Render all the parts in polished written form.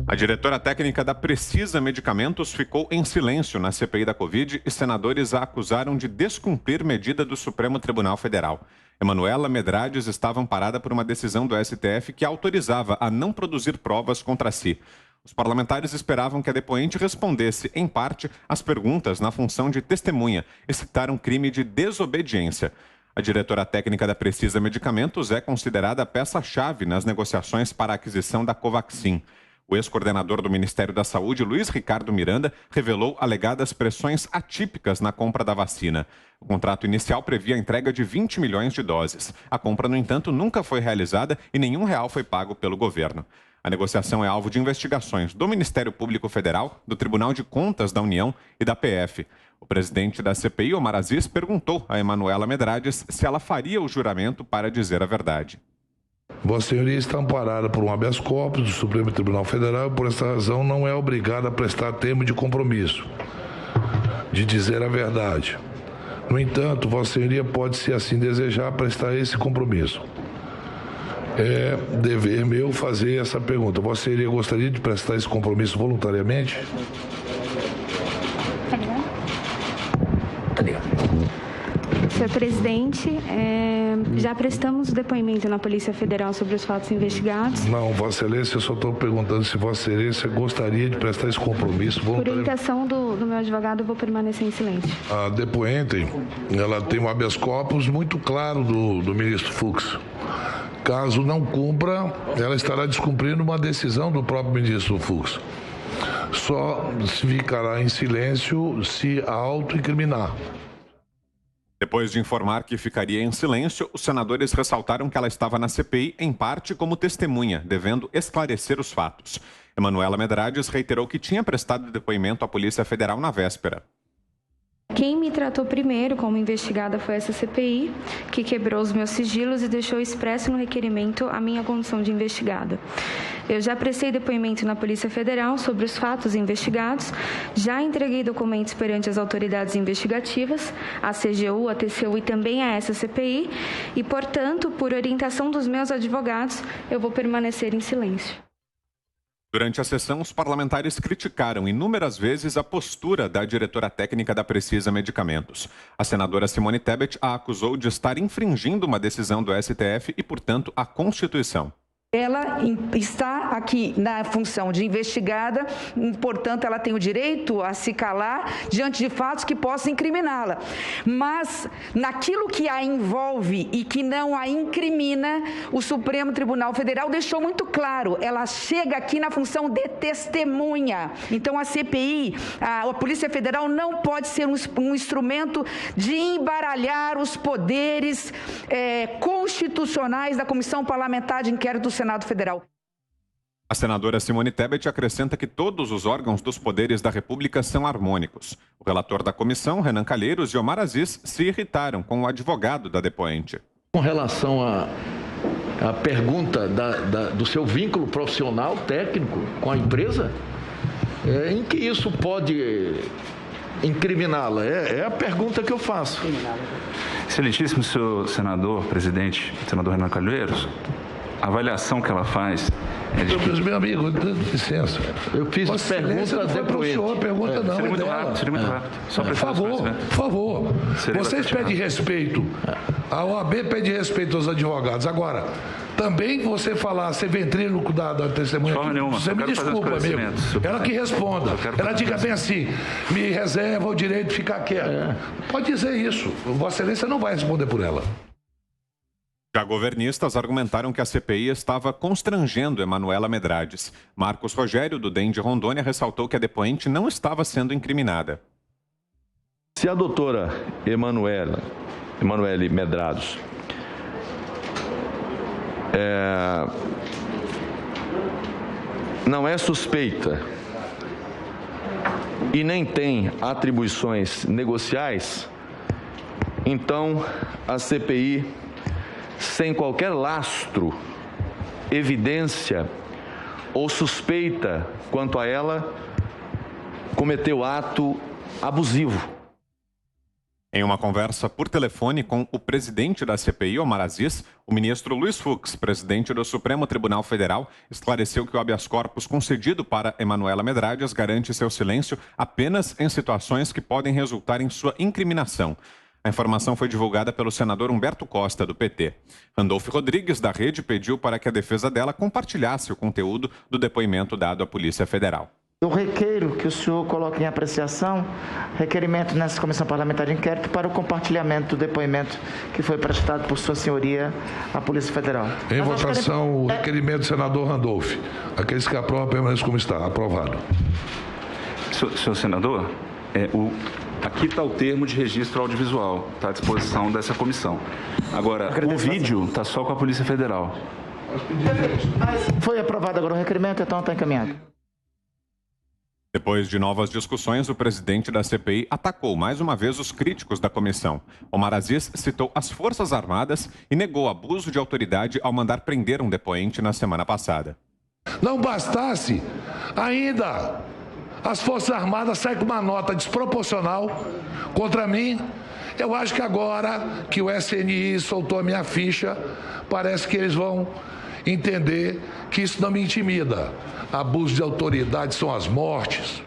A diretora técnica da Precisa Medicamentos ficou em silêncio na CPI da Covid e senadores a acusaram de descumprir medida do Supremo Tribunal Federal. Emanuela Medrades estava amparada por uma decisão do STF que autorizava a não produzir provas contra si. Os parlamentares esperavam que a depoente respondesse, em parte, às perguntas na função de testemunha e citaram crime de desobediência. A diretora técnica da Precisa Medicamentos é considerada peça-chave nas negociações para a aquisição da Covaxin. O ex-coordenador do Ministério da Saúde, Luiz Ricardo Miranda, revelou alegadas pressões atípicas na compra da vacina. O contrato inicial previa a entrega de 20 milhões de doses. A compra, no entanto, nunca foi realizada e nenhum real foi pago pelo governo. A negociação é alvo de investigações do Ministério Público Federal, do Tribunal de Contas da União e da PF. O presidente da CPI, Omar Aziz, perguntou a Emanuela Medrades se ela faria o juramento para dizer a verdade. Vossa Senhoria está amparada por um habeas corpus do Supremo Tribunal Federal e, por essa razão, não é obrigada a prestar termo de compromisso de dizer a verdade. No entanto, Vossa Senhoria pode, se assim desejar, prestar esse compromisso. É dever meu fazer essa pergunta. Vossa Senhoria gostaria de prestar esse compromisso voluntariamente? Senhor presidente, já prestamos depoimento na Polícia Federal sobre os fatos investigados. Não, Vossa Excelência, eu só estou perguntando se Vossa Excelência gostaria de prestar esse compromisso voluntariamente. Por orientação do meu advogado, eu vou permanecer em silêncio. A depoente, ela tem um habeas corpus muito claro do ministro Fux. Caso não cumpra, ela estará descumprindo uma decisão do próprio ministro Fux. Só ficará em silêncio se auto-incriminar. Depois de informar que ficaria em silêncio, os senadores ressaltaram que ela estava na CPI, em parte, como testemunha, devendo esclarecer os fatos. Emanuela Medrades reiterou que tinha prestado depoimento à Polícia Federal na véspera. Quem me tratou primeiro como investigada foi essa CPI, que quebrou os meus sigilos e deixou expresso no requerimento a minha condição de investigada. Eu já prestei depoimento na Polícia Federal sobre os fatos investigados, já entreguei documentos perante as autoridades investigativas, a CGU, a TCU e também a essa CPI, e, portanto, por orientação dos meus advogados, eu vou permanecer em silêncio. Durante a sessão, os parlamentares criticaram inúmeras vezes a postura da diretora técnica da Precisa Medicamentos. A senadora Simone Tebet a acusou de estar infringindo uma decisão do STF e, portanto, a Constituição. Ela está aqui na função de investigada, portanto, ela tem o direito a se calar diante de fatos que possam incriminá-la. Mas, naquilo que a envolve e que não a incrimina, o Supremo Tribunal Federal deixou muito claro, ela chega aqui na função de testemunha. Então, a CPI, a Polícia Federal, não pode ser um instrumento de embaralhar os poderes constitucionais da Comissão Parlamentar de Inquérito do Senado Federal. A senadora Simone Tebet acrescenta que todos os órgãos dos poderes da República são harmônicos. O relator da comissão, Renan Calheiros, e Omar Aziz se irritaram com o advogado da depoente. Com relação à pergunta do seu vínculo profissional, técnico, com a empresa, em que isso pode incriminá-la? É a pergunta que eu faço. Excelentíssimo senhor senador, presidente, senador Renan Calheiros, a avaliação que ela faz é de que... Meu amigo, licença. Eu fiz pergunta a depoente. Pergunta não, seria muito rápido, seria muito rápido. Só por favor. Vocês pedem respeito. A OAB pede respeito aos advogados. Agora, também você falar, ser ventríloco da testemunha, você me desculpa, amigo. Ela que responda. Ela diga bem assim, me reserva o direito de ficar quieto. Pode dizer isso. Vossa Excelência não vai responder por ela. Já governistas argumentaram que a CPI estava constrangendo Emanuela Medrades. Marcos Rogério, do DEM de Rondônia, ressaltou que a depoente não estava sendo incriminada. Se a doutora Emanuele Medrades não é suspeita e nem tem atribuições negociais, então a CPI, sem qualquer lastro, evidência ou suspeita quanto a ela, cometeu ato abusivo. Em uma conversa por telefone com o presidente da CPI, Omar Aziz, o ministro Luiz Fux, presidente do Supremo Tribunal Federal, esclareceu que o habeas corpus concedido para Emanuela Medrades garante seu silêncio apenas em situações que podem resultar em sua incriminação. A informação foi divulgada pelo senador Humberto Costa, do PT. Randolfo Rodrigues, da Rede, pediu para que a defesa dela compartilhasse o conteúdo do depoimento dado à Polícia Federal. Eu requeiro que o senhor coloque em apreciação requerimento nessa comissão parlamentar de inquérito para o compartilhamento do depoimento que foi prestado por sua senhoria à Polícia Federal. Em votação, o requerimento do senador Randolfo. Aqueles que aprovam, permaneçam como está. Aprovado. Senhor senador, aqui está o termo de registro audiovisual, está à disposição dessa comissão. Agora, o vídeo está só com a Polícia Federal. Foi aprovado agora o requerimento, então está encaminhado. Depois de novas discussões, o presidente da CPI atacou mais uma vez os críticos da comissão. Omar Aziz citou as Forças Armadas e negou abuso de autoridade ao mandar prender um depoente na semana passada. Não bastasse, ainda as Forças Armadas saem com uma nota desproporcional contra mim. Eu acho que agora que o SNI soltou a minha ficha, parece que eles vão entender que isso não me intimida. Abuso de autoridade são as mortes.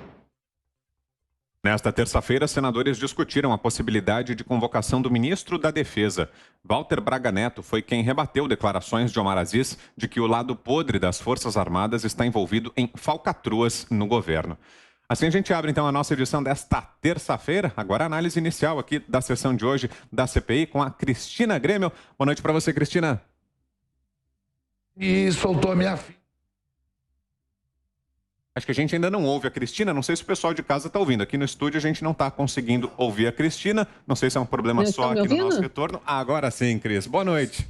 Nesta terça-feira, senadores discutiram a possibilidade de convocação do ministro da Defesa. Walter Braga Neto foi quem rebateu declarações de Omar Aziz de que o lado podre das Forças Armadas está envolvido em falcatruas no governo. Assim a gente abre então a nossa edição desta terça-feira. Agora a análise inicial aqui da sessão de hoje da CPI com a Cristina Grêmio. Boa noite para você, Cristina. E soltou a minha filha. Acho que a gente ainda não ouve a Cristina, não sei se o pessoal de casa está ouvindo. Aqui no estúdio a gente não está conseguindo ouvir a Cristina, não sei se é um problema só aqui no nosso retorno. Agora sim, Cris, boa noite.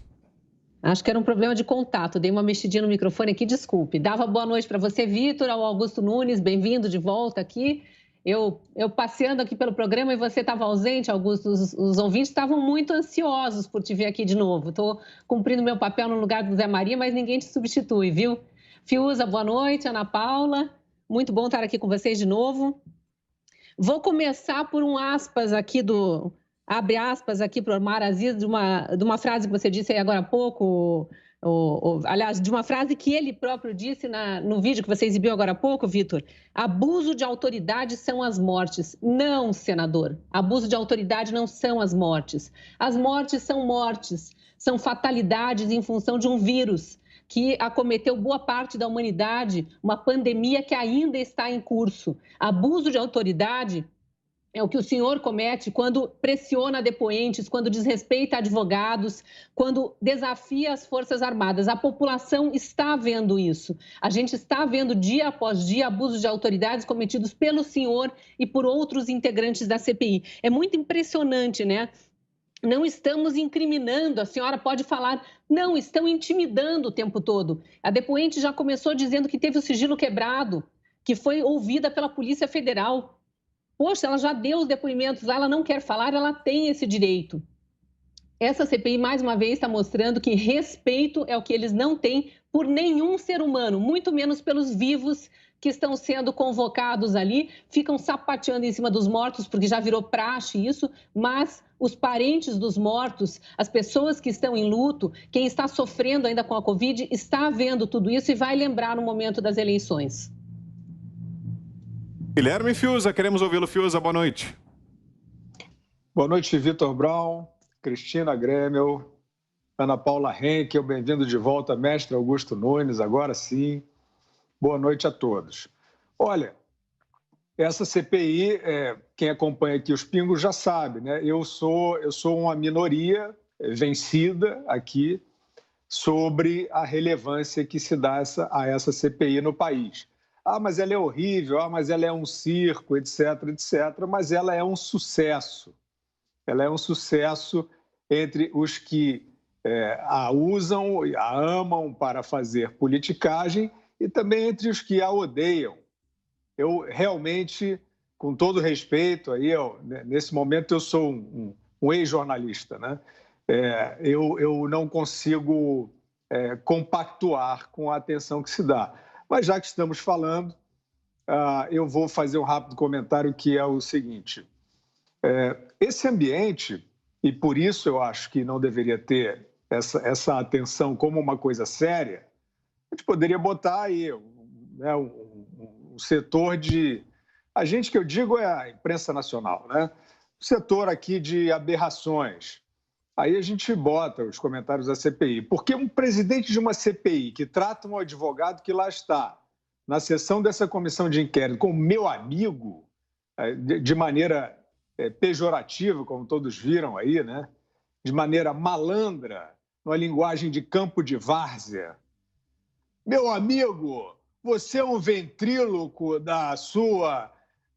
Acho que era um problema de contato, dei uma mexidinha no microfone aqui, desculpe. Dava boa noite para você, Vitor, ao Augusto Nunes, bem-vindo de volta aqui. Eu passeando aqui pelo programa e você estava ausente, Augusto, os ouvintes estavam muito ansiosos por te ver aqui de novo. Estou cumprindo meu papel no lugar do Zé Maria, mas ninguém te substitui, viu? Fiuza, boa noite. Ana Paula, muito bom estar aqui com vocês de novo. Vou começar por um aspas aqui abre aspas aqui para o Omar Aziz, de uma frase que você disse aí agora há pouco, aliás, de uma frase que ele próprio disse no vídeo que você exibiu agora há pouco, Vitor. Abuso de autoridade são as mortes. Não, senador. Abuso de autoridade não são as mortes. As mortes, são fatalidades em função de um vírus que acometeu boa parte da humanidade, uma pandemia que ainda está em curso. Abuso de autoridade é o que o senhor comete quando pressiona depoentes, quando desrespeita advogados, quando desafia as Forças Armadas. A população está vendo isso. A gente está vendo dia após dia abusos de autoridades cometidos pelo senhor e por outros integrantes da CPI. É muito impressionante, né? Não estamos incriminando, a senhora pode falar, não, estão intimidando o tempo todo. A depoente já começou dizendo que teve o sigilo quebrado, que foi ouvida pela Polícia Federal. Poxa, ela já deu os depoimentos lá, ela não quer falar, ela tem esse direito. Essa CPI, mais uma vez, está mostrando que respeito é o que eles não têm por nenhum ser humano, muito menos pelos vivos que estão sendo convocados ali, ficam sapateando em cima dos mortos, porque já virou praxe isso, mas os parentes dos mortos, as pessoas que estão em luto, quem está sofrendo ainda com a Covid, está vendo tudo isso e vai lembrar no momento das eleições. Guilherme Fiuza, queremos ouvi-lo, Fiuza, boa noite. Boa noite, Vitor Brown, Cristina Grêmio, Ana Paula Henkel, bem-vindo de volta, mestre Augusto Nunes, agora sim. Boa noite a todos. Olha, essa CPI, quem acompanha aqui os pingos já sabe, né? Eu sou uma minoria vencida aqui sobre a relevância que se dá a essa CPI no país. Ah, mas ela é horrível, mas ela é um circo, etc., etc., mas ela é um sucesso. Ela é um sucesso entre os que a usam, a amam para fazer politicagem e também entre os que a odeiam. Eu realmente, com todo respeito, nesse momento eu sou um ex-jornalista, né? Eu não consigo compactuar com a atenção que se dá. Mas já que estamos falando, eu vou fazer um rápido comentário que é o seguinte. Esse ambiente, e por isso eu acho que não deveria ter essa atenção como uma coisa séria, a gente poderia botar aí um setor de... A gente que eu digo é a imprensa nacional, né? O setor aqui de aberrações. Aí a gente bota os comentários da CPI. Porque um presidente de uma CPI que trata um advogado que lá está, na sessão dessa comissão de inquérito, como meu amigo, de maneira pejorativa, como todos viram aí, né? De maneira malandra, numa linguagem de campo de várzea. Meu amigo, você é um ventríloco da sua...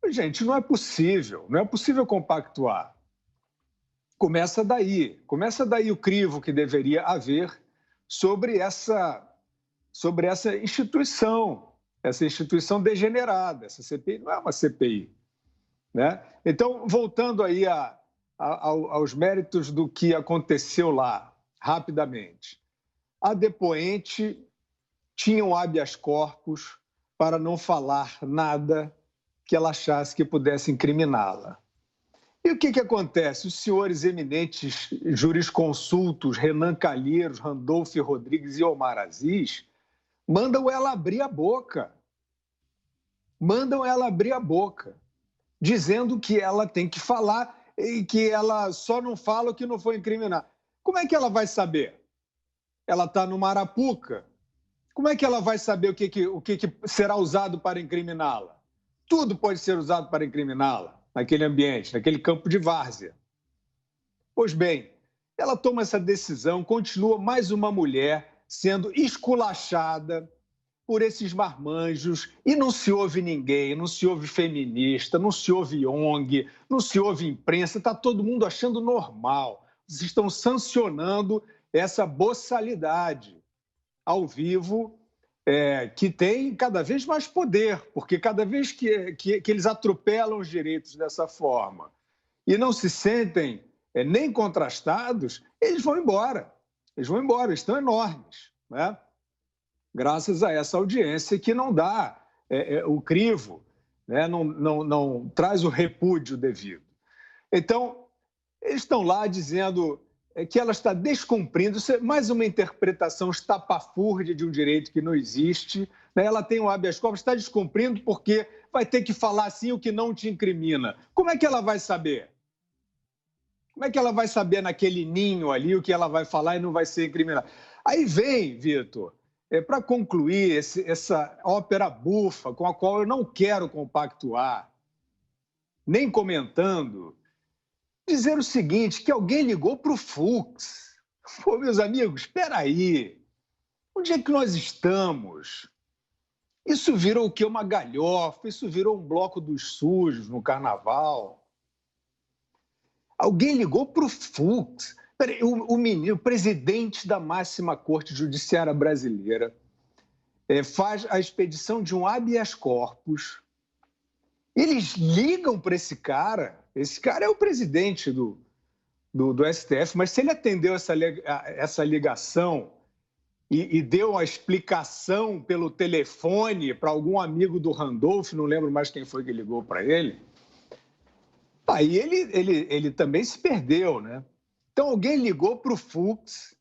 Gente, não é possível compactuar. Começa daí o crivo que deveria haver sobre essa instituição degenerada. Essa CPI não é uma CPI, né? Então, voltando aí aos méritos do que aconteceu lá, rapidamente. A depoente tinha um habeas corpus para não falar nada que ela achasse que pudesse incriminá-la. E o que acontece? Os senhores eminentes jurisconsultos Renan Calheiros, Randolfo Rodrigues e Omar Aziz mandam ela abrir a boca. Dizendo que ela tem que falar e que ela só não fala o que não foi incriminado. Como é que ela vai saber? Ela está numa arapuca. Como é que ela vai saber o que será usado para incriminá-la? Tudo pode ser usado para incriminá-la naquele ambiente, naquele campo de várzea. Pois bem, ela toma essa decisão, continua mais uma mulher sendo esculachada por esses marmanjos e não se ouve ninguém, não se ouve feminista, não se ouve ONG, não se ouve imprensa, está todo mundo achando normal. Vocês estão sancionando essa boçalidade ao vivo, que tem cada vez mais poder, porque cada vez que eles atropelam os direitos dessa forma e não se sentem nem contrastados, eles vão embora. Eles estão enormes, né? Graças a essa audiência que não dá o crivo, né? não traz o repúdio devido. Então, eles estão lá dizendo que ela está descumprindo, isso é mais uma interpretação estapafúrdia de um direito que não existe, né? Ela tem um habeas corpus, está descumprindo porque vai ter que falar assim o que não te incrimina. Como é que ela vai saber? Como é que ela vai saber naquele ninho ali o que ela vai falar e não vai ser incriminada? Aí vem, Vitor, para concluir essa ópera bufa com a qual eu não quero compactuar, nem comentando, dizer o seguinte, que alguém ligou para o Fux. Pô, meus amigos, espera aí. Onde é que nós estamos? Isso virou o quê? Uma galhofa, isso virou um bloco dos sujos no carnaval. Alguém ligou para o Fux. Peraí, o presidente da máxima corte judiciária brasileira faz a expedição de um habeas corpus. Eles ligam para esse cara. Esse cara é o presidente do STF, mas se ele atendeu essa ligação e deu a explicação pelo telefone para algum amigo do Randolfo, não lembro mais quem foi que ligou para ele, aí ele também se perdeu, né? Então alguém ligou para o Fux.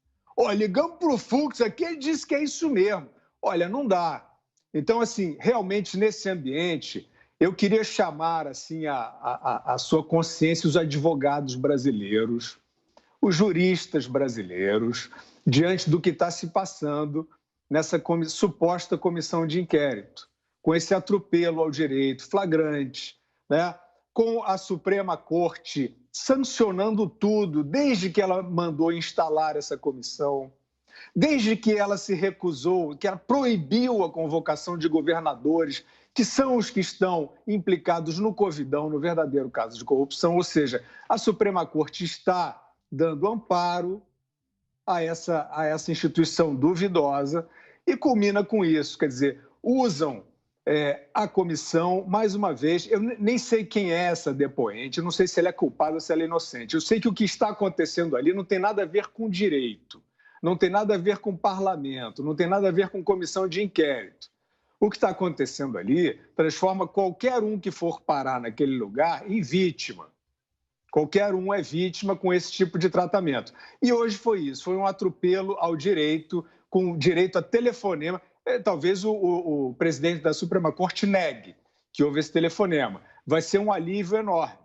Ligamos para o Fux aqui, ele disse que é isso mesmo. Olha, não dá. Então, assim, realmente nesse ambiente... Eu queria chamar assim, a sua consciência os advogados brasileiros, os juristas brasileiros, diante do que está se passando nessa suposta comissão de inquérito, com esse atropelo ao direito flagrante, né? Com a Suprema Corte sancionando tudo, desde que ela mandou instalar essa comissão, desde que ela se recusou, que ela proibiu a convocação de governadores, que são os que estão implicados no Covidão, no verdadeiro caso de corrupção, ou seja, a Suprema Corte está dando amparo a essa instituição duvidosa e culmina com isso, quer dizer, usam a comissão, mais uma vez, eu nem sei quem é essa depoente, eu não sei se ela é culpada ou se ela é inocente, eu sei que o que está acontecendo ali não tem nada a ver com direito, não tem nada a ver com parlamento, não tem nada a ver com comissão de inquérito. O que está acontecendo ali transforma qualquer um que for parar naquele lugar em vítima. Qualquer um é vítima com esse tipo de tratamento. E hoje foi isso, foi um atropelo ao direito, com direito a telefonema. Talvez o presidente da Suprema Corte negue que houve esse telefonema. Vai ser um alívio enorme.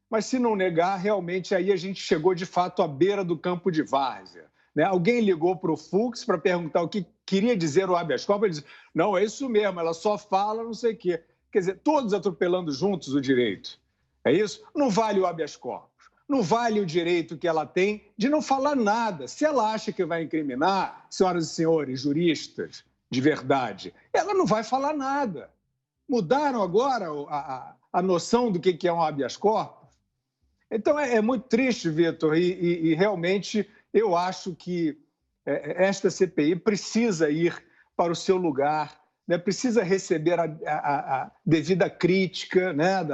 Mas se não negar, realmente aí a gente chegou de fato à beira do campo de várzea. Né? Alguém ligou para o Fux para perguntar o que queria dizer o habeas corpus, ele disse, não, é isso mesmo, ela só fala não sei o quê. Quer dizer, todos atropelando juntos o direito. É isso? Não vale o habeas corpus, não vale o direito que ela tem de não falar nada. Se ela acha que vai incriminar, senhoras e senhores juristas de verdade, ela não vai falar nada. Mudaram agora a noção do que é um habeas corpus? Então, é muito triste, Vitor, e realmente eu acho que esta CPI precisa ir para o seu lugar, né? Precisa receber a devida crítica, né?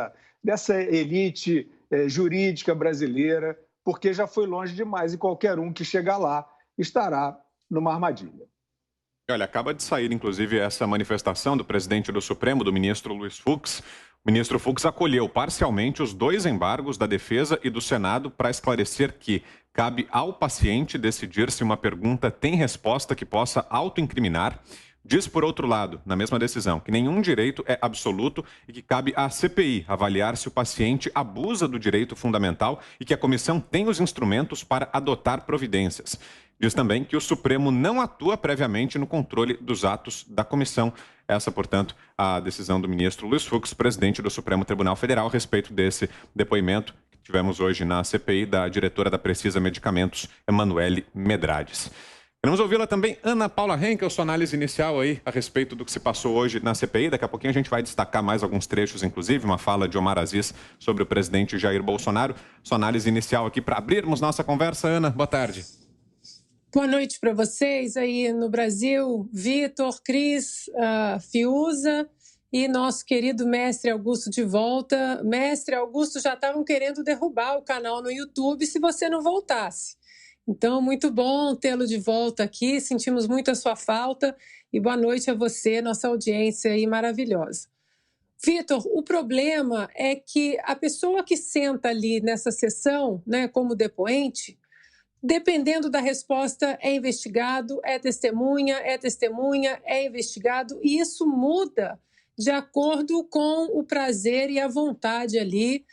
Dessa elite jurídica brasileira, porque já foi longe demais e qualquer um que chegar lá estará numa armadilha. Olha, acaba de sair, inclusive, essa manifestação do presidente do Supremo, do ministro Luiz Fux. O ministro Fux acolheu parcialmente os 2 embargos da defesa e do Senado para esclarecer que cabe ao paciente decidir se uma pergunta tem resposta que possa autoincriminar. Diz, por outro lado, na mesma decisão, que nenhum direito é absoluto e que cabe à CPI avaliar se o paciente abusa do direito fundamental e que a comissão tem os instrumentos para adotar providências. Diz também que o Supremo não atua previamente no controle dos atos da comissão. Essa, portanto, a decisão do ministro Luiz Fux, presidente do Supremo Tribunal Federal, a respeito desse depoimento que tivemos hoje na CPI da diretora da Precisa Medicamentos, Emanuele Medrades. Queremos ouvi-la também, Ana Paula Henkel, sua análise inicial aí a respeito do que se passou hoje na CPI. Daqui a pouquinho a gente vai destacar mais alguns trechos, inclusive uma fala de Omar Aziz sobre o presidente Jair Bolsonaro. Sua análise inicial aqui para abrirmos nossa conversa. Ana, boa tarde. Boa noite para vocês aí no Brasil, Vitor, Cris, Fiuza e nosso querido mestre Augusto de volta. Mestre Augusto, já estavam querendo derrubar o canal no YouTube se você não voltasse. Então, muito bom tê-lo de volta aqui, sentimos muito a sua falta e boa noite a você, nossa audiência aí maravilhosa. Vitor, o problema é que a pessoa que senta ali nessa sessão, né, como depoente, dependendo da resposta, é investigado, é testemunha, é investigado, e isso muda de acordo com o prazer e a vontade ali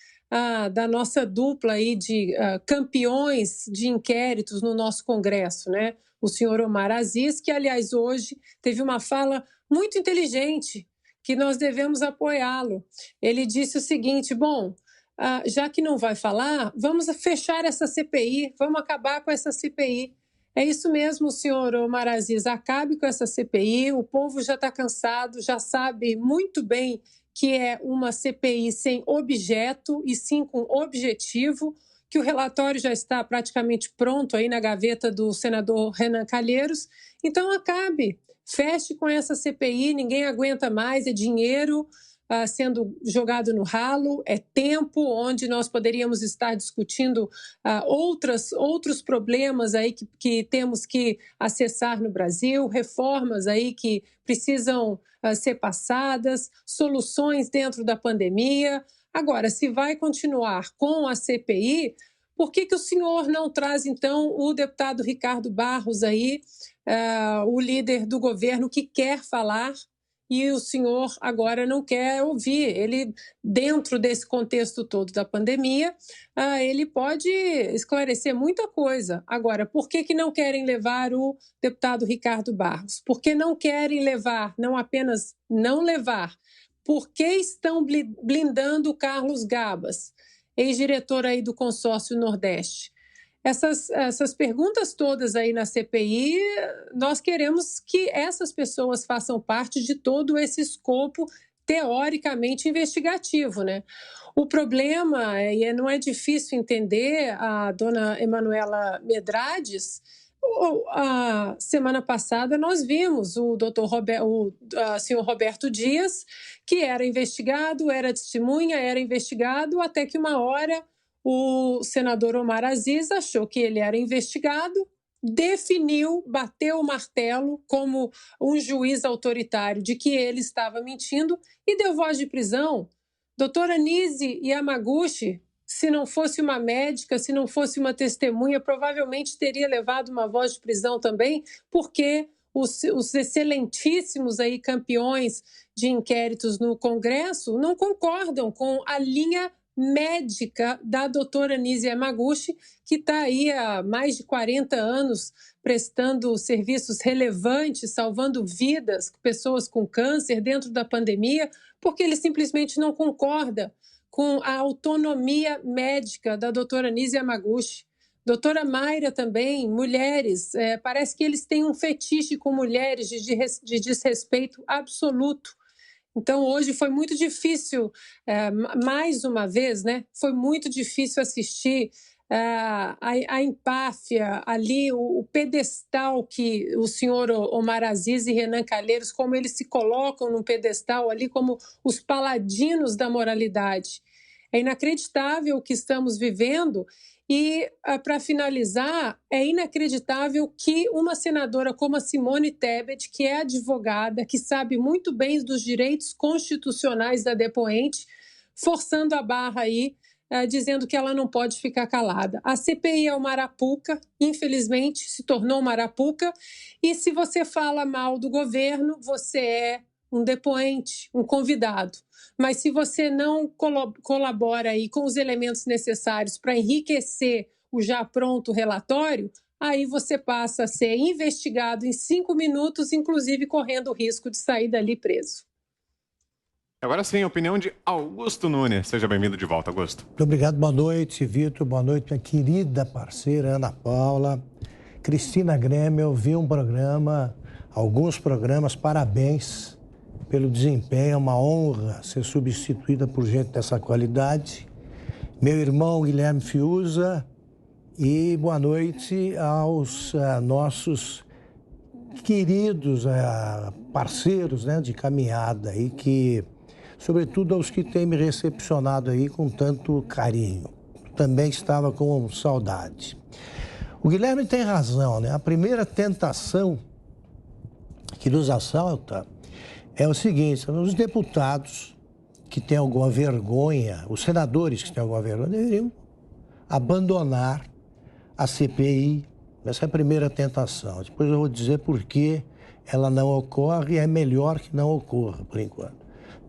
da nossa dupla aí de campeões de inquéritos no nosso Congresso, né? O senhor Omar Aziz, que, aliás, hoje teve uma fala muito inteligente, que nós devemos apoiá-lo. Ele disse o seguinte, bom, já que não vai falar, vamos fechar essa CPI, vamos acabar com essa CPI. É isso mesmo, senhor Omar Aziz, acabe com essa CPI, o povo já está cansado, já sabe muito bem que é uma CPI sem objeto e sim com objetivo, que o relatório já está praticamente pronto aí na gaveta do senador Renan Calheiros. Então acabe, feche com essa CPI, ninguém aguenta mais, é dinheiro sendo jogado no ralo, é tempo onde nós poderíamos estar discutindo outros problemas aí que temos que acessar no Brasil, reformas aí que precisam ser passadas, soluções dentro da pandemia. Agora, se vai continuar com a CPI, por que o senhor não traz, então, o deputado Ricardo Barros aí, o líder do governo que quer falar, e o senhor agora não quer ouvir? Ele, dentro desse contexto todo da pandemia, ele pode esclarecer muita coisa. Agora, por que não querem levar o deputado Ricardo Barros? Por que não querem levar, não apenas não levar, por que estão blindando o Carlos Gabas, ex-diretor aí do Consórcio Nordeste? Essas perguntas todas aí na CPI, nós queremos que essas pessoas façam parte de todo esse escopo teoricamente investigativo, né? O problema, e não é difícil entender, a dona Emanuela Medrades, a semana passada nós vimos o senhor Roberto Dias, que era investigado, era testemunha, era investigado, até que uma hora o senador Omar Aziz achou que ele era investigado, definiu, bateu o martelo como um juiz autoritário de que ele estava mentindo e deu voz de prisão. Doutora Nise Yamaguchi, se não fosse uma médica, se não fosse uma testemunha, provavelmente teria levado uma voz de prisão também, porque os excelentíssimos aí campeões de inquéritos no Congresso não concordam com a linha médica da doutora Nise Yamaguchi, que está aí há mais de 40 anos prestando serviços relevantes, salvando vidas, pessoas com câncer dentro da pandemia, porque ele simplesmente não concorda com a autonomia médica da doutora Nise Yamaguchi. Doutora Mayra também, mulheres, parece que eles têm um fetiche com mulheres de desrespeito absoluto. Então, hoje foi muito difícil, mais uma vez, né? Foi muito difícil assistir a empáfia ali, o pedestal que o senhor Omar Aziz e Renan Calheiros, como eles se colocam num pedestal ali como os paladinos da moralidade. É inacreditável o que estamos vivendo e, para finalizar, é inacreditável que uma senadora como a Simone Tebet, que é advogada, que sabe muito bem dos direitos constitucionais da depoente, forçando a barra aí, dizendo que ela não pode ficar calada. A CPI é uma arapuca, infelizmente se tornou uma arapuca, e se você fala mal do governo, você é um depoente, um convidado. Mas se você não colabora aí com os elementos necessários para enriquecer o já pronto relatório, aí você passa a ser investigado em 5 minutos, inclusive correndo o risco de sair dali preso. Agora sim, a opinião de Augusto Nunes. Seja bem-vindo de volta, Augusto. Muito obrigado, boa noite, Vitor. Boa noite, minha querida parceira Ana Paula. Cristina Grêmio, eu vi um programa, alguns programas, parabéns pelo desempenho, é uma honra ser substituída por gente dessa qualidade. Meu irmão Guilherme Fiuza, e boa noite aos nossos queridos parceiros, né, de caminhada, e que, sobretudo aos que têm me recepcionado aí com tanto carinho. Também estava com saudade. O Guilherme tem razão, né? A primeira tentação que nos assalta é o seguinte: são os deputados que têm alguma vergonha, os senadores que têm alguma vergonha, deveriam abandonar a CPI. Essa é a primeira tentação. Depois eu vou dizer por que ela não ocorre e é melhor que não ocorra, por enquanto.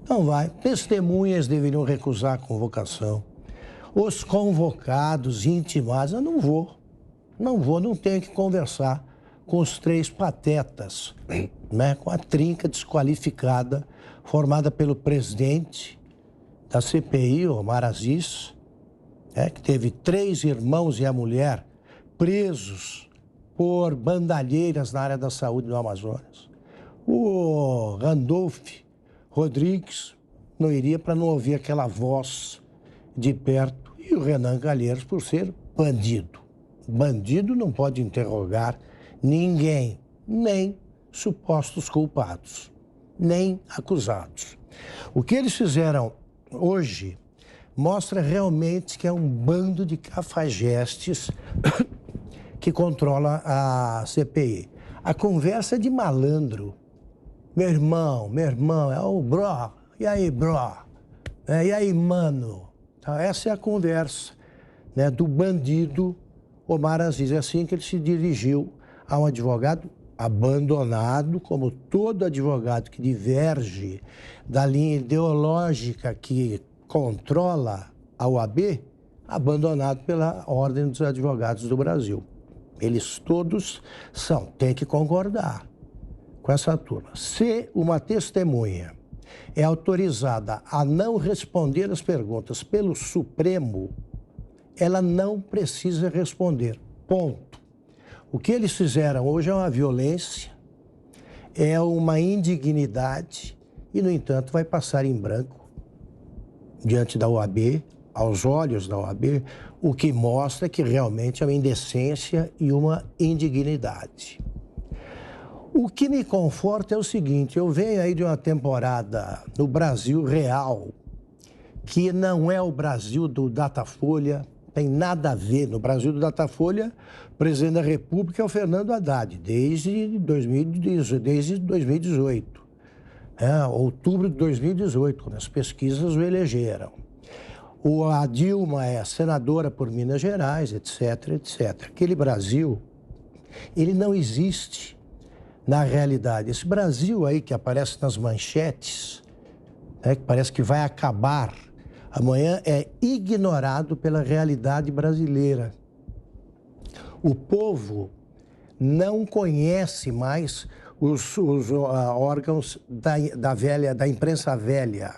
Não vai. Testemunhas deveriam recusar a convocação. Os convocados, intimados, eu não vou, não tenho que conversar com os 3 patetas, né? Com a trinca desqualificada, formada pelo presidente da CPI, Omar Aziz, que teve 3 irmãos e a mulher presos por bandalheiras na área da saúde do Amazonas. O Randolph Rodrigues não iria para não ouvir aquela voz de perto, e o Renan Calheiros por ser bandido. Bandido não pode interrogar ninguém, nem supostos culpados, nem acusados. O que eles fizeram hoje mostra realmente que é um bando de cafajestes que controla a CPI. A conversa é de malandro. Meu irmão, é o bro. E aí, bro? E aí, mano? Então, essa é a conversa, né, do bandido Omar Aziz. É assim que ele se dirigiu a um advogado abandonado, como todo advogado que diverge da linha ideológica que controla a OAB, abandonado pela Ordem dos Advogados do Brasil. Eles todos têm que concordar com essa turma. Se uma testemunha é autorizada a não responder as perguntas pelo Supremo, ela não precisa responder. Ponto. O que eles fizeram hoje é uma violência, é uma indignidade e, no entanto, vai passar em branco diante da OAB, aos olhos da OAB, o que mostra que realmente é uma indecência e uma indignidade. O que me conforta é o seguinte: eu venho aí de uma temporada no Brasil real, que não é o Brasil do Datafolha, tem nada a ver. No Brasil do Datafolha, o presidente da República é o Fernando Haddad, desde 2018. Outubro de 2018, quando as pesquisas o elegeram. A Dilma é senadora por Minas Gerais, etc, etc. Aquele Brasil, ele não existe na realidade. Esse Brasil aí que aparece nas manchetes, né, que parece que vai acabar amanhã, é ignorado pela realidade brasileira. O povo não conhece mais os órgãos da imprensa velha.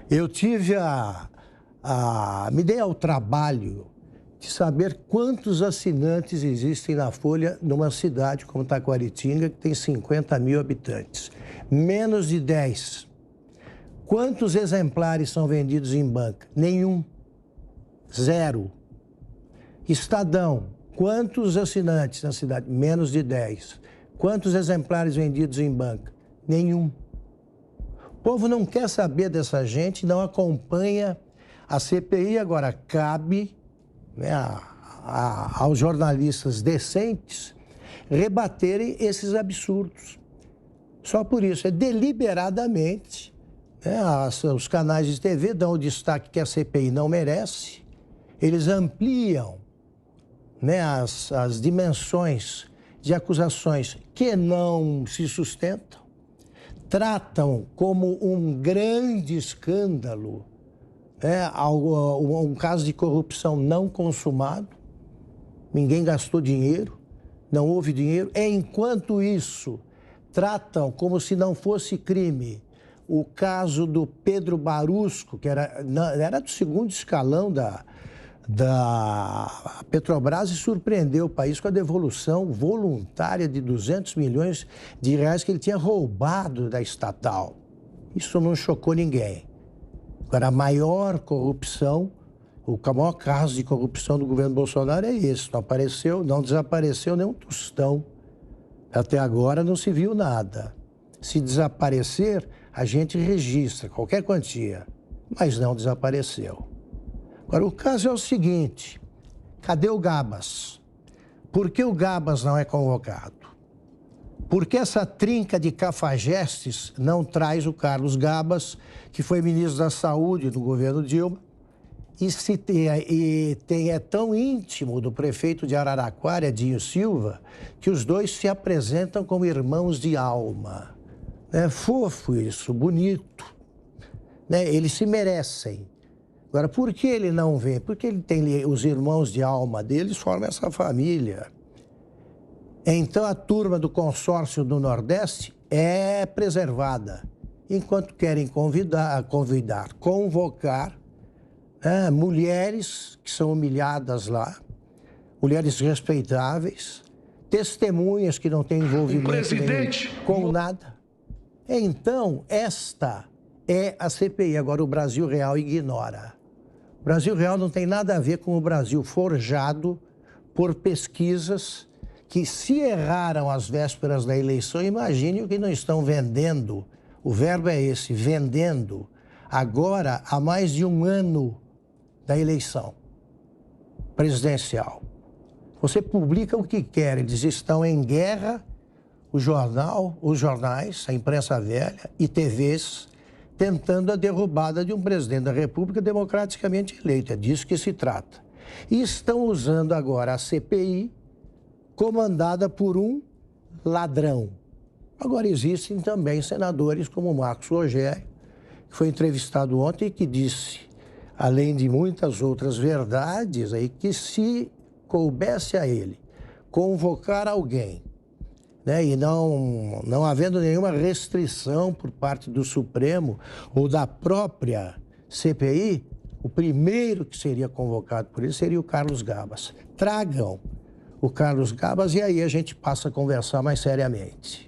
Eu tive me dei ao trabalho de saber quantos assinantes existem na Folha numa cidade como Taquaritinga, que tem 50 mil habitantes. Menos de 10. Quantos exemplares são vendidos em banca? Nenhum. 0. Estadão. Quantos assinantes na cidade? Menos de 10. Quantos exemplares vendidos em banca? Nenhum. O povo não quer saber dessa gente, não acompanha a CPI. Agora, cabe, né, aos jornalistas decentes rebaterem esses absurdos. Só por isso, é deliberadamente, né, os canais de TV dão o destaque que a CPI não merece, eles ampliam, né, as dimensões de acusações que não se sustentam, tratam como um grande escândalo, né, um caso de corrupção não consumado, ninguém gastou dinheiro, não houve dinheiro. Enquanto isso, tratam como se não fosse crime o caso do Pedro Barusco, que era do segundo escalão da Petrobras, e surpreendeu o país com a devolução voluntária de 200 milhões de reais que ele tinha roubado da estatal. Isso não chocou ninguém. Agora, a maior corrupção, o maior caso de corrupção do governo Bolsonaro é esse. Não desapareceu nem um tostão. Até agora não se viu nada. Se desaparecer, a gente registra qualquer quantia, mas não desapareceu. Agora, o caso é o seguinte: cadê o Gabas? Por que o Gabas não é convocado? Por que essa trinca de cafajestes não traz o Carlos Gabas, que foi ministro da Saúde do governo Dilma, é tão íntimo do prefeito de Araraquara, Dinho Silva, que os dois se apresentam como irmãos de alma. É fofo isso, bonito, né? Eles se merecem. Agora, por que ele não vem? Porque ele tem os irmãos de alma deles, formam essa família. Então, a turma do consórcio do Nordeste é preservada, enquanto querem convocar mulheres que são humilhadas lá, mulheres respeitáveis, testemunhas que não têm envolvimento com nada. Então, esta é a CPI. Agora, o Brasil Real ignora. O Brasil Real não tem nada a ver com o Brasil forjado por pesquisas que, se erraram às vésperas da eleição, imagine o que não estão vendendo. O verbo é esse, vendendo, agora há mais de um ano da eleição presidencial. Você publica o que quer, eles estão em guerra, os jornais, a imprensa velha e TVs, tentando a derrubada de um presidente da República democraticamente eleito. É disso que se trata. E estão usando agora a CPI, comandada por um ladrão. Agora, existem também senadores como o Marcos Rogério, que foi entrevistado ontem e que disse, além de muitas outras verdades, aí, que se coubesse a ele convocar alguém, né, e não havendo nenhuma restrição por parte do Supremo ou da própria CPI, o primeiro que seria convocado por ele seria o Carlos Gabas. Tragam o Carlos Gabas e aí a gente passa a conversar mais seriamente.